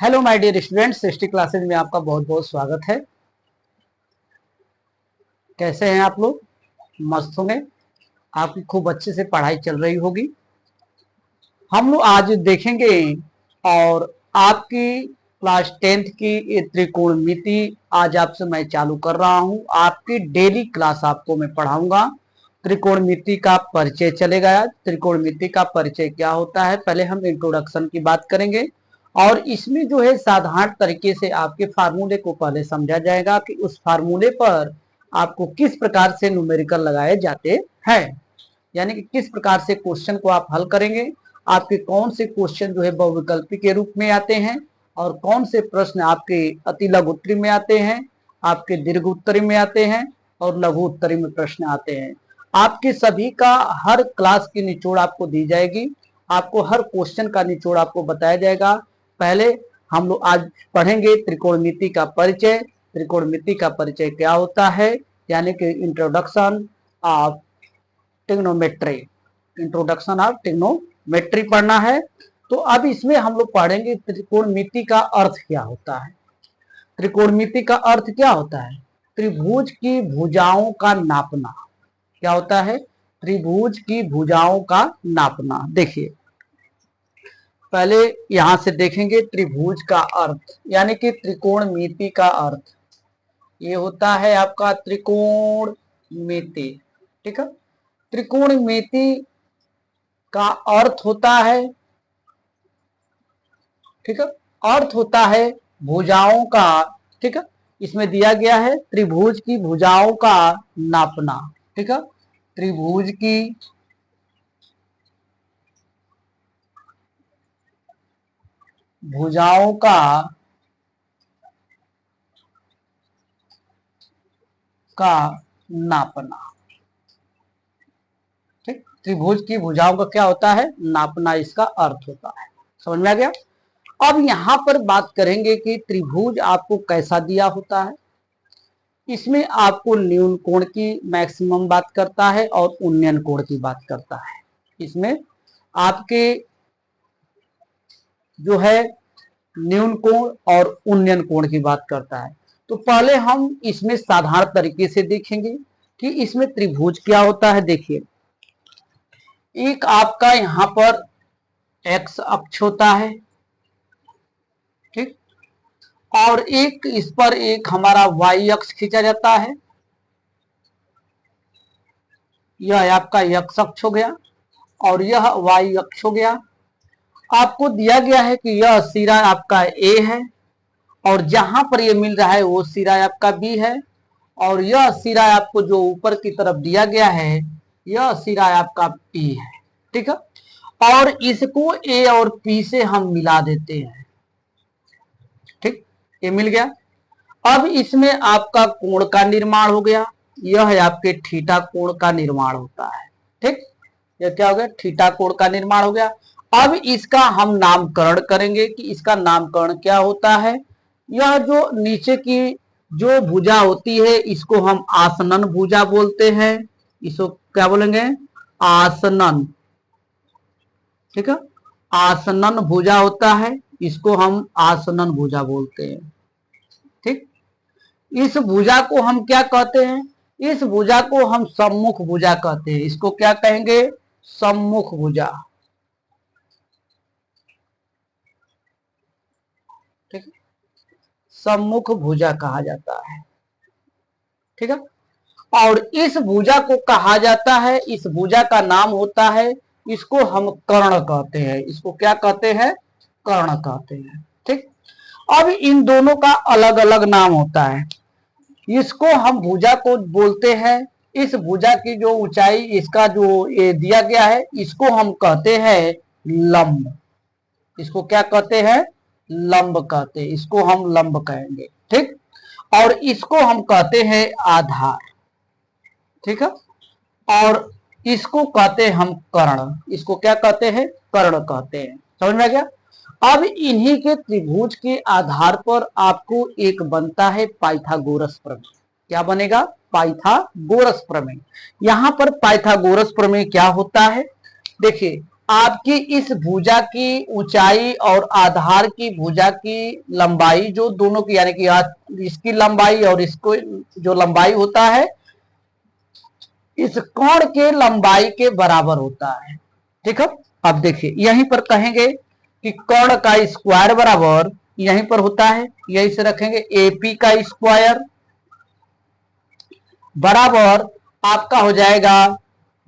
Hello my dear students, history classes में आपका बहुत बहुत स्वागत है। कैसे हैं आप लोग? मस्त होंगे। आपकी खूब अच्छे से पढ़ाई चल रही होगी। हम लोग आज देखेंगे और आपकी क्लास 10th की ये त्रिकोणमिति आज आपसे मैं चालू कर रहा हूं। आपकी डेली क्लास आपको मैं पढ़ाऊंगा। त्रिकोणमिति का परिचय चलेगा। त्रिकोणमिति का परिचय क्या होता है, पहले हम इंट्रोडक्शन की बात करेंगे और इसमें जो है साधारण तरीके से आपके फार्मूले को पहले समझा जाएगा कि उस फार्मूले पर आपको किस प्रकार से न्यूमेरिकल लगाए जाते हैं, यानी कि किस प्रकार से क्वेश्चन को आप हल करेंगे। आपके कौन से क्वेश्चन जो है बहुविकल्पी के रूप में आते हैं और कौन से प्रश्न आपके अति लघु उत्तरी में आते हैं, आपके दीर्घ उत्तरी में आते हैं और लघु उत्तरी में प्रश्न आते हैं। आपके सभी का हर क्लास की निचोड़ आपको दी जाएगी। आपको हर क्वेश्चन का निचोड़ आपको बताया जाएगा। पहले हम लोग आज पढ़ेंगे त्रिकोणमिति का परिचय। त्रिकोणमिति का परिचय क्या होता है, यानी कि introduction of trigonometry. Introduction of trigonometry पढ़ना है। तो अब इसमें हम लोग पढ़ेंगे त्रिकोणमिति का अर्थ क्या होता है। त्रिकोणमिति का अर्थ क्या होता है? त्रिभुज की भुजाओं का नापना। क्या होता है? त्रिभुज की भुजाओं का नापना। देखिए, पहले यहां से देखेंगे त्रिभुज का अर्थ, यानी कि त्रिकोणमिति का अर्थ ये होता है आपका त्रिकोणमिति। ठीक है, त्रिकोणमिति का अर्थ होता है, ठीक है, अर्थ होता है भुजाओं का। ठीक है, इसमें दिया गया है त्रिभुज की भुजाओं का नापना। ठीक है, त्रिभुज की भुजाओं का नापना। ठीक, त्रिभुज की भुजाओं का क्या होता है? नापना, इसका अर्थ होता है। समझ में आ गया? अब यहां पर बात करेंगे कि त्रिभुज आपको कैसा दिया होता है। इसमें आपको न्यून कोण की मैक्सिमम बात करता है और उन्नयन कोण की बात करता है। इसमें आपके जो है न्यून कोण और उन्नयन कोण की बात करता है। तो पहले हम इसमें साधारण तरीके से देखेंगे कि इसमें त्रिभुज क्या होता है। देखिए, एक आपका यहां पर एक्स अक्ष होता है, ठीक, और एक इस पर एक हमारा वाई अक्ष खींचा जाता है। यह आपका एक्स अक्ष हो गया और यह वाई अक्ष हो गया। आपको दिया गया है कि यह सिरा आपका ए है और जहां पर यह मिल रहा है वो सिरा आपका बी है, और यह सिरा आपको जो ऊपर की तरफ दिया गया है यह सिरा आपका पी है। ठीक है, और इसको ए और पी से हम मिला देते हैं। ठीक, ये मिल गया। अब इसमें आपका कोण का निर्माण हो गया। यह है आपके थीटा कोण का निर्माण होता है। ठीक, यह क्या हो गया? थीटा कोण का निर्माण हो गया। अब इसका हम नामकरण करेंगे कि इसका नामकरण क्या होता है। यह जो नीचे की जो भुजा होती है इसको हम आसनन भुजा बोलते हैं। इसको क्या बोलेंगे? आसनन। ठीक है, आसनन भुजा होता है, इसको हम आसनन भुजा बोलते हैं। ठीक, इस भुजा को हम क्या कहते हैं? इस भुजा को हम सम्मुख भुजा कहते हैं। इसको क्या कहेंगे? सम्मुख भुजा। ठीक है, सम्मुख भुजा कहा जाता है। ठीक है, और इस भुजा को कहा जाता है, इस भुजा का नाम होता है, इसको हम कर्ण कहते हैं। इसको क्या कहते हैं? कर्ण कहते हैं। ठीक, अब इन दोनों का अलग अलग नाम होता है। इसको हम भुजा को बोलते हैं, इस भुजा की जो ऊंचाई इसका जो ये दिया गया है इसको हम कहते हैं लंब। इसको क्या कहते हैं? लंब कहते हैं। इसको हम लंब कहेंगे। ठीक, और इसको हम कहते हैं आधार। ठीक है, और इसको कहते हैं हम कर्ण। इसको क्या कहते हैं? कर्ण कहते हैं। समझ में आ गया? अब इन्हीं के त्रिभुज के आधार पर आपको एक बनता है पाइथागोरस प्रमेय। क्या बनेगा? पाइथागोरस प्रमेय। यहां पर पाइथागोरस प्रमेय क्या होता है? देखिए, आपकी इस भुजा की ऊंचाई और आधार की भुजा की लंबाई जो दोनों की यानी कि इसकी लंबाई और इसको जो लंबाई होता है इस कोण के लंबाई के बराबर होता है। ठीक है, अब देखिए यहीं पर कहेंगे कि कोण का स्क्वायर बराबर यहीं पर होता है, यहीं से रखेंगे एपी का स्क्वायर बराबर आपका हो जाएगा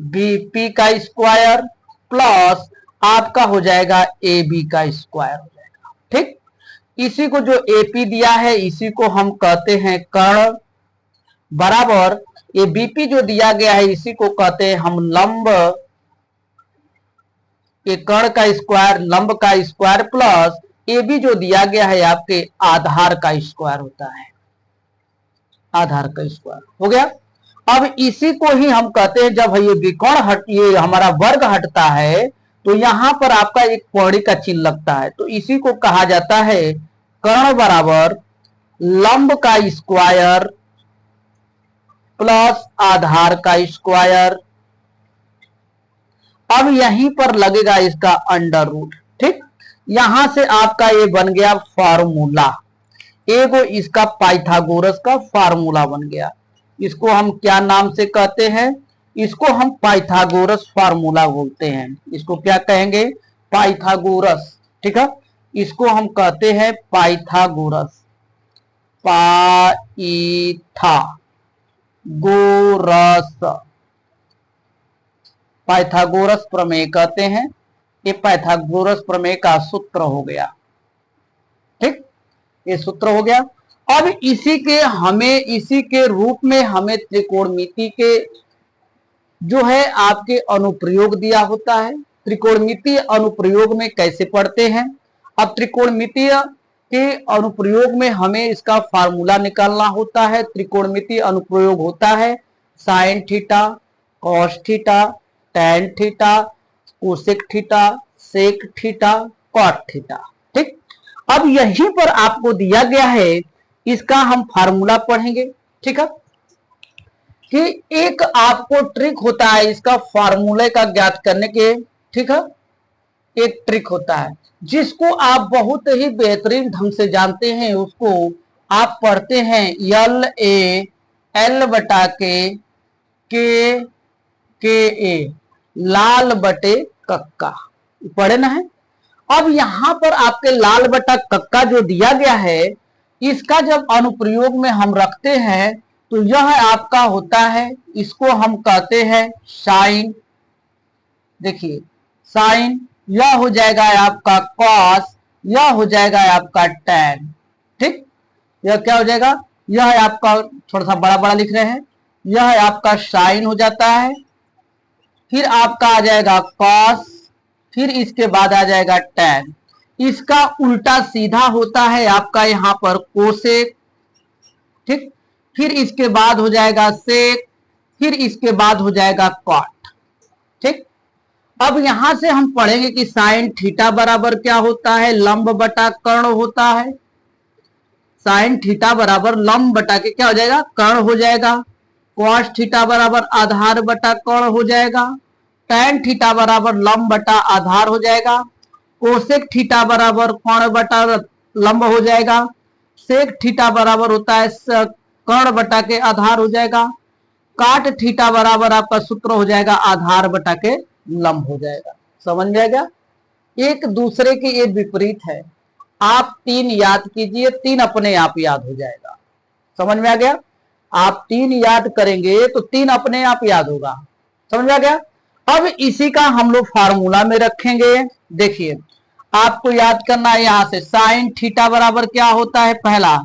बीपी का स्क्वायर प्लस आपका हो जाएगा ए बी का स्क्वायर हो जाएगा। ठीक, इसी को जो एपी दिया है इसी को हम कहते हैं कर्ण बराबर ये बीपी जो दिया गया है इसी को कहते हैं हम लंब, ये कर्ण का स्क्वायर लंब का स्क्वायर प्लस ए बी जो दिया गया है आपके आधार का स्क्वायर होता है, आधार का स्क्वायर हो गया। अब इसी को ही हम कहते हैं जब ये विकोण ये हमारा वर्ग हटता है तो यहां पर आपका एक पौड़ी का चिन्ह लगता है, तो इसी को कहा जाता है कर्ण बराबर लंब का स्क्वायर प्लस आधार का स्क्वायर। अब यहीं पर लगेगा इसका अंडर रूट। ठीक, यहां से आपका ये बन गया फार्मूला, एगो इसका पाइथागोरस का फार्मूला बन गया। इसको हम क्या नाम से कहते हैं, इसको हम पाइथागोरस फार्मूला बोलते हैं। इसको क्या कहेंगे, पाइथागोरस। ठीक है, इसको हम कहते हैं पाइथागोरस, पाइथागोरस प्रमेय कहते हैं। ये पाइथागोरस प्रमेय का सूत्र हो गया। ठीक, ये सूत्र हो गया। अब इसी के रूप में हमें त्रिकोणमिति के जो है आपके अनुप्रयोग दिया होता है। त्रिकोणमितीय अनुप्रयोग में कैसे पढ़ते हैं, अब त्रिकोणमितीय के अनुप्रयोग में हमें इसका फार्मूला निकालना होता है। त्रिकोणमितीय अनुप्रयोग होता है sine theta, cos theta, tan theta, cosec theta, sec theta, cot theta. ठीक, अब यहीं पर आपको दिया गया है, इसका हम फार्मूला पढ़ेंगे। ठीक है, कि एक आपको ट्रिक होता है इसका फार्मूले का ज्ञात करने के। ठीक है, एक ट्रिक होता है जिसको आप बहुत ही बेहतरीन ढंग से जानते हैं, उसको आप पढ़ते हैं यल ए एल बटा के ए लाल बटे कक्का, पढ़े ना है। अब यहां पर आपके लाल बटा कक्का जो दिया गया है इसका जब अनुप्रयोग में हम रखते हैं तो यह आपका होता है, इसको हम कहते हैं साइन। देखिए साइन, यह हो जाएगा आपका कॉस, यह हो जाएगा आपका टैन। ठीक, यह क्या हो जाएगा, यह है आपका, थोड़ा सा बड़ा बड़ा लिख रहे हैं, यह है आपका साइन हो जाता है, फिर आपका आ जाएगा कॉस, फिर इसके बाद आ जाएगा टैन। इसका उल्टा सीधा होता है आपका यहां पर कोसेक। ठीक, फिर इसके बाद हो जाएगा सेक, फिर इसके बाद हो जाएगा कॉट। ठीक, अब यहां से हम पढ़ेंगे कि साइन थीटा बराबर क्या होता है, लंब बटा कर्ण होता है। साइन थीटा बराबर लंब बटा के क्या हो जाएगा, कर्ण हो जाएगा। कॉस थीटा बराबर आधार बटा कर्ण हो जाएगा। टैन थीटा बराबर लंब बटा आधार हो जाएगा। कोसेक थीटा बराबर कर्ण बटा लंब हो जाएगा। सेक थीटा बराबर होता है कर्ण बटा के आधार हो जाएगा। काट थीटा बराबर आपका सूत्र हो जाएगा आधार बटा के लंब हो जाएगा। समझ में आएगा, एक दूसरे के ये विपरीत है। आप तीन याद कीजिए, तीन अपने आप याद हो जाएगा। समझ में आ गया, आप तीन याद करेंगे तो तीन अपने आप याद होगा। समझ में आ गया। अब इसी का हम लोग फार्मूला में रखेंगे। देखिए आपको याद करना है, यहां से साइन थीटा बराबर क्या होता है, पहला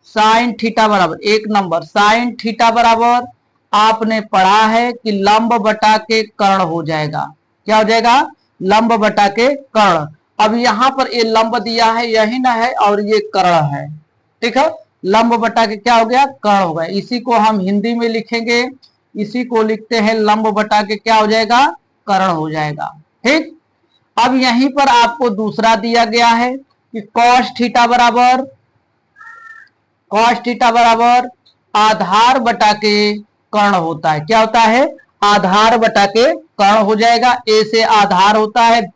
साइन थीटा बराबर, एक नंबर साइन थीटा बराबर आपने पढ़ा है कि लंब बटा के कर्ण हो जाएगा। क्या हो जाएगा, लंब बटा के कर्ण। अब यहां पर ये लंब दिया है, यही ना है, और ये कर्ण है। ठीक है, लंब बटा के क्या हो गया, कर्ण हो गया। इसी को हम हिंदी में लिखेंगे, इसी को लिखते हैं लंब बटा के क्या हो जाएगा, कर्ण हो जाएगा। ठीक, अब यहीं पर आपको दूसरा दिया गया है कि कॉस थीटा बराबर आधार बटा के कर्ण होता है। क्या होता है, आधार बटा के कर्ण हो जाएगा। ए से आधार होता है,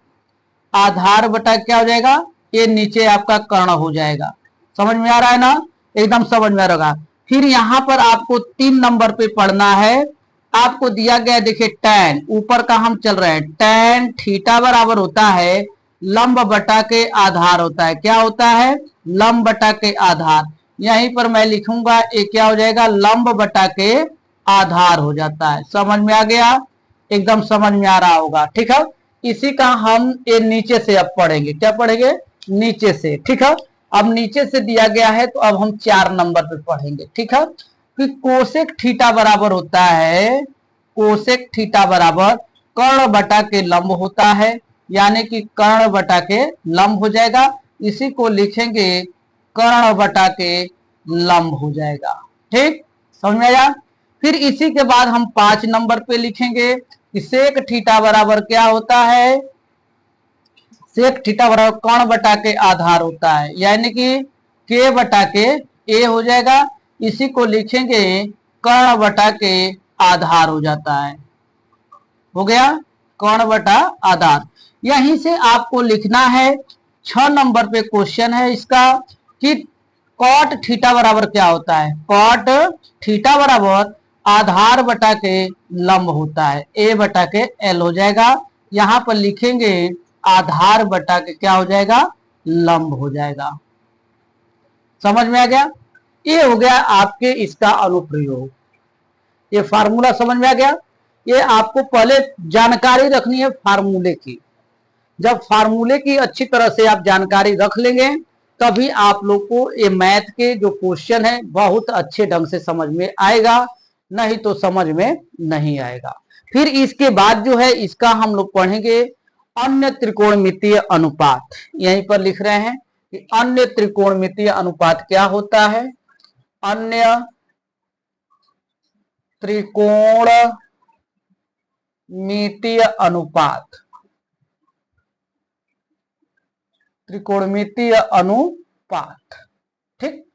आधार बटा क्या हो जाएगा, ये नीचे आपका कर्ण हो जाएगा। समझ में आ रहा है ना, एकदम समझ में आ रहा। फिर यहां पर आपको 3 नंबर पे पढ़ना है। आपको दिया गया देखिए tan, ऊपर का हम चल रहे हैं, tan थीटा बराबर होता है लंब बटा के आधार होता है। क्या होता है, लंब बटा के आधार। यहीं पर मैं लिखूंगा ये क्या हो जाएगा, लंब बटा के आधार हो जाता है। समझ में आ गया, एकदम समझ में आ रहा होगा। ठीक है, इसी का हम ये नीचे से अब पढ़ेंगे। क्या पढ़ेंगे, नीचे से। ठीक है, अब नीचे से दिया गया है तो अब हम 4 नंबर पे पढ़ेंगे। ठीक है, कि कोसेक थीटा बराबर होता है, कोसेक थीटा बराबर कर्ण बटा के लंब होता है, यानी कि कर्ण बटा के लंब हो जाएगा। इसी को लिखेंगे कर्ण बटा के लंब हो जाएगा। ठीक, समझ में आया। फिर इसी के बाद हम 5 नंबर पे लिखेंगे कि सेक थीटा बराबर क्या होता है, सेक थीटा बराबर कर्ण बटा के आधार होता है, यानी कि के बटा के ए हो जाएगा। इसी को लिखेंगे कर्ण बटा के आधार हो जाता है। हो गया, कर्ण बटा आधार। यहीं से आपको लिखना है 6 नंबर पे क्वेश्चन है इसका कि कॉट थीटा बराबर क्या होता है। कॉट थीटा बराबर आधार बटा के लंब होता है, ए बटा के एल हो जाएगा। यहां पर लिखेंगे आधार बटा के क्या हो जाएगा, लंब हो जाएगा। समझ में आ गया, ये हो गया आपके इसका अनुप्रयोग। ये फार्मूला समझ में आ गया। ये आपको पहले जानकारी रखनी है फार्मूले की। जब फार्मूले की अच्छी तरह से आप जानकारी रख लेंगे तभी आप लोग को ये मैथ के जो क्वेश्चन है बहुत अच्छे ढंग से समझ में आएगा, नहीं तो समझ में नहीं आएगा। फिर इसके बाद जो है इसका हम लोग पढ़ेंगे अन्य त्रिकोणमितीय अनुपात। यहीं पर लिख रहे हैं कि अन्य त्रिकोणमितीय अनुपात क्या होता है। अन्य त्रिकोणमितीय अनुपात, त्रिकोणमितीय अनुपात। ठीक,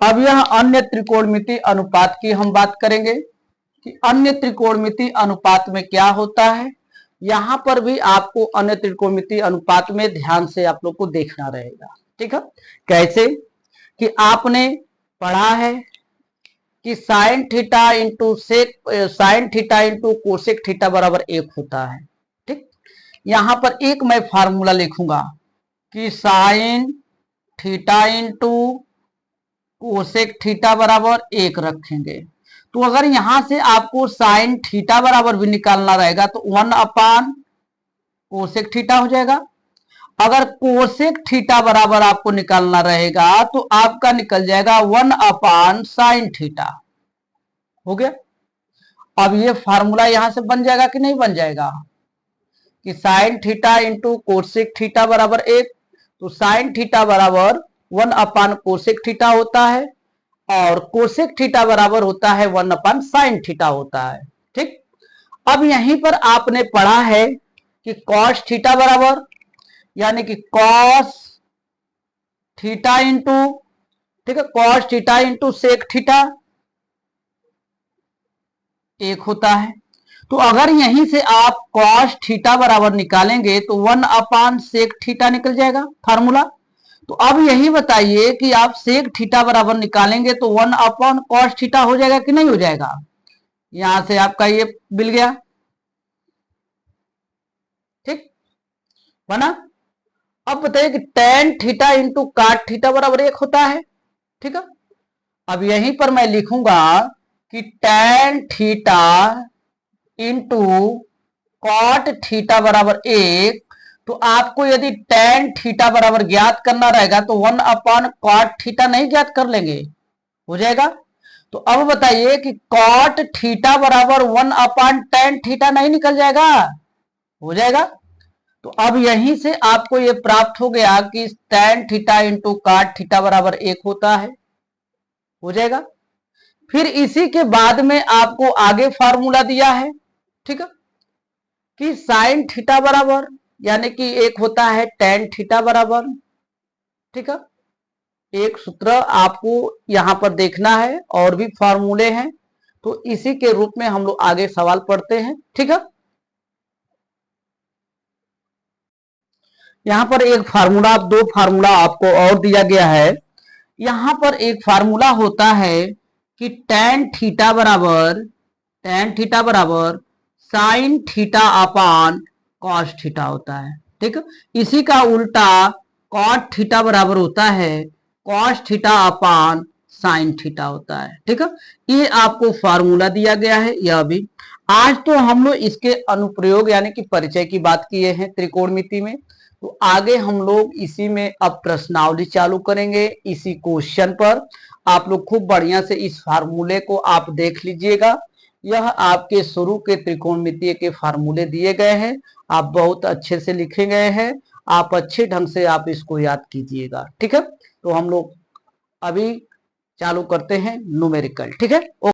अब यह अन्य त्रिकोणमितीय अनुपात की हम बात करेंगे कि अन्य त्रिकोणमितीय अनुपात में क्या होता है। यहां पर भी आपको अन्य त्रिकोणमितीय अनुपात में ध्यान से आप लोग को देखना रहेगा। ठीक है, कैसे कि आपने पढ़ा है कि sine theta into sec, sine theta into cosec theta बराबर 1 होता है। ठीक, यहां पर एक मैं फार्मूला लिखूंगा कि sine theta into cosec theta बराबर 1 रखेंगे। तो अगर यहां से आपको साइन थीटा बराबर भी निकालना रहेगा तो 1 अपान कोसेक थीटा हो जाएगा। अगर कोसेक थीटा बराबर आपको निकालना रहेगा तो आपका निकल जाएगा 1 अपान साइन थीटा। हो गया, अब ये फार्मूला यहां से बन जाएगा कि नहीं बन जाएगा कि sine theta into cosec theta बराबर 1। तो साइन थीटा बराबर 1 अपान कोसेक थीटा होता है और कोसेक थीटा बराबर होता है 1 अपान साइन थीटा होता है। ठीक, अब यहीं पर आपने पढ़ा है कि कॉस थीटा बराबर, यानी कि कॉस थीटा इंटू, ठीक है, cos theta into sec theta 1 होता है। तो अगर यहीं से आप कॉस थीटा बराबर निकालेंगे तो 1 अपान सेक थीटा निकल जाएगा फार्मूला। तो अब यही बताइए कि आप सेक थीटा बराबर निकालेंगे तो 1 अपॉन कॉस थीटा हो जाएगा कि नहीं हो जाएगा। यहां से आपका ये मिल गया। ठीक बना। अब बताइए कि टेन थीटा इंटू काट थीटा बराबर 1 होता है। ठीक है, अब यहीं पर मैं लिखूंगा कि tan theta into cot theta बराबर 1। तो आपको यदि टेन थीटा बराबर ज्ञात करना रहेगा तो 1 अपॉन कॉट थीटा नहीं ज्ञात कर लेंगे, हो जाएगा। तो अब बताइए कि कॉट थीटा बराबर 1 अपॉन टेन थीटा नहीं निकल जाएगा, हो जाएगा। तो अब यहीं से आपको यह प्राप्त हो गया कि tan theta into cot theta बराबर 1 होता है, हो जाएगा। फिर इसी के बाद में आपको आगे फार्मूला दिया है, ठीक है, कि साइन थीटा बराबर, यानी कि 1 होता है टेन थीटा बराबर। ठीक है, एक सूत्र आपको यहां पर देखना है और भी फार्मूले हैं तो इसी के रूप में हम लोग आगे सवाल पढ़ते हैं। ठीक है, यहां पर एक फार्मूला, दो फार्मूला आपको और दिया गया है। यहां पर एक फार्मूला होता है कि टेन थीटा बराबर sine theta upon cos theta होता है। ठीक है, इसी का उल्टा कॉट थीटा बराबर होता है cos theta upon sine theta होता है। ठीक है, ये आपको फार्मूला दिया गया है। यह भी आज तो हम लोग इसके अनुप्रयोग यानी कि परिचय की बात किए हैं त्रिकोणमिति में। तो आगे हम लोग इसी में अब प्रश्नावली चालू करेंगे इसी क्वेश्चन पर। आप लोग खूब बढ़िया से इस फार्मूले को आप देख लीजिएगा। यह आपके शुरू के त्रिकोणमितीय के फार्मूले दिए गए हैं, आप बहुत अच्छे से लिखे गए हैं, आप अच्छे ढंग से आप इसको याद कीजिएगा। ठीक है, तो हम लोग अभी चालू करते हैं न्यूमेरिकल। ठीक है।